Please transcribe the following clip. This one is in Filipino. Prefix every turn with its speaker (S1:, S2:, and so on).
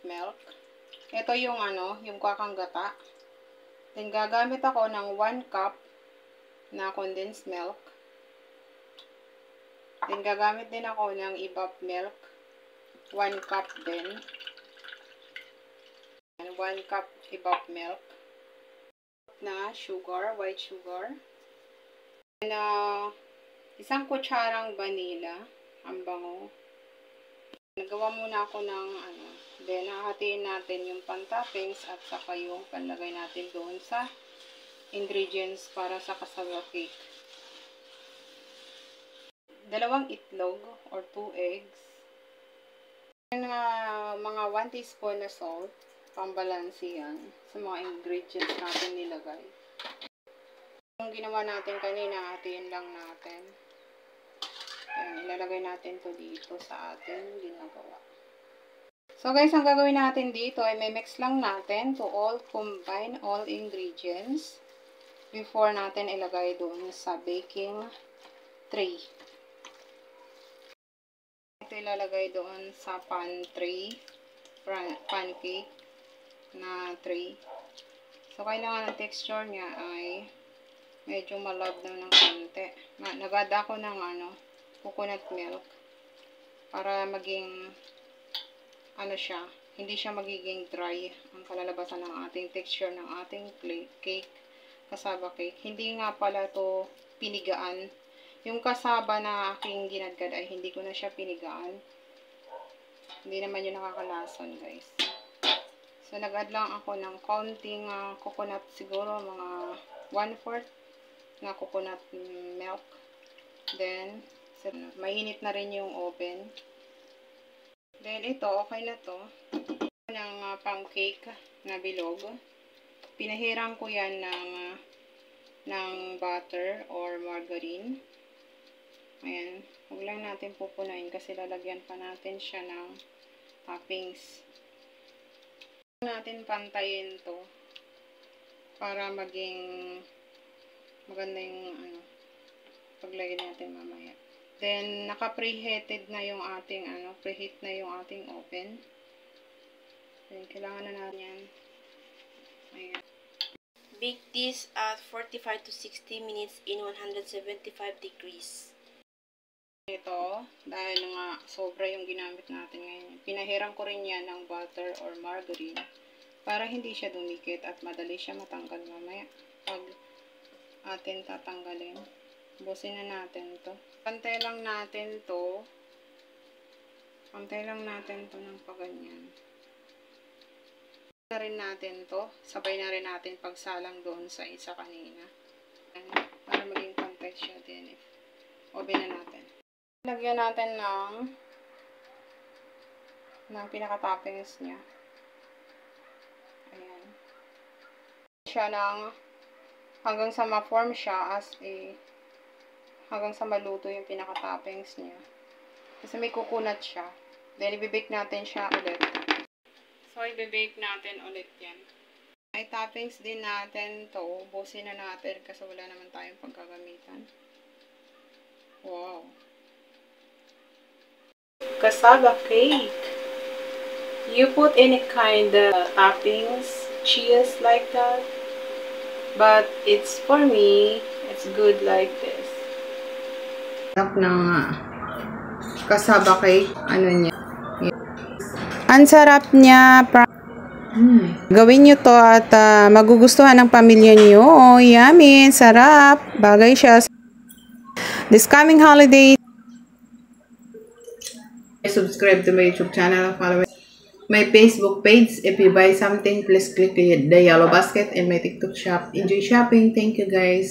S1: milk. Ito yung yung kakanggata. Then gagamit ako ng 1 cup na condensed milk. Then gagamit din ako ng evap milk. 1 cup din. And 1 cup evap milk. Na sugar, white sugar. And isang kutsarang vanilla. Ang bango. Nagawa muna ako ng then hahatiin natin yung pan-toppings at saka yung panlagay natin doon sa ingredients para sa cassava cake. 2 itlog or 2 eggs. And, mga 1 teaspoon na salt, pambalansi yan sa mga ingredients natin nilagay. Yung ginawa natin kanina, hatiin lang natin. Ayan, ilalagay natin to dito sa ating ginagawa. So guys, ang gagawin natin dito ay may mix lang natin to combine all ingredients before natin ilagay doon sa baking tray. Ito ilalagay doon sa pan tray, pancake na tray. So kailangan ang texture niya ay medyo malab na ng konti. Nag-add ako ng coconut milk para maging siya, hindi siya magiging dry ang kalalabasan ng ating texture ng ating cake, cassava cake. Hindi nga pala to pinigaan. Yung cassava na aking ginadgad ay hindi ko na siya pinigaan. Hindi naman yun nakakalason, guys. So nag-add lang ako ng konting coconut, siguro mga 1/4 na coconut milk. Then mainit na rin yung oven. Then ito, okay na to. Ng pancake na bilog. Pinahiran ko yan ng butter or margarine. Ayan. Huwag lang natin pupunain kasi lalagyan pa natin siya ng toppings. Huwag natin pantayin to para maging maganda yung paglagay natin mamaya. Then, naka-preheated na yung ating, preheat na yung ating oven. Then, kailangan na natin yan. Ayan.
S2: Bake this at 45 to 60 minutes in 175 degrees.
S1: Ito, dahil nga sobra yung ginamit natin ngayon. Pinahiram ko rin yan ng butter or margarine para hindi siya dumikit at madali siya matanggal mamaya. Pag atin tatanggalin, busin na natin to. Pantay lang natin to. Pantay lang natin to ng paganyan. Na rin natin to. Sabay na rin natin pagsalang doon sa isa kanina. Para maging pantay siya din. Oven na natin. Lagyan natin ng pinaka-toppings niya. Ayan. Siya hanggang sa ma-form siya hanggang sa maluto yung pinaka-toppings niya. Kasi may coconut siya. Then, i-bake natin siya ulit. So, i-bake natin ulit yan. May toppings din natin to. Ubusin na natin kasi wala naman tayong pagkagamitan. Wow! Cassava cake. You put any kind of toppings, cheese like that. But it's for me, it's good like this. Ng cassava cake, niya. Ang sarap niya. Gawin nyo to at magugustuhan ng pamilya nyo. Oh, yummy, sarap. Bagay siya. This coming holiday, subscribe to my YouTube channel, follow my Facebook page. If you buy something, please click the yellow basket and my TikTok shop. Enjoy shopping. Thank you, guys.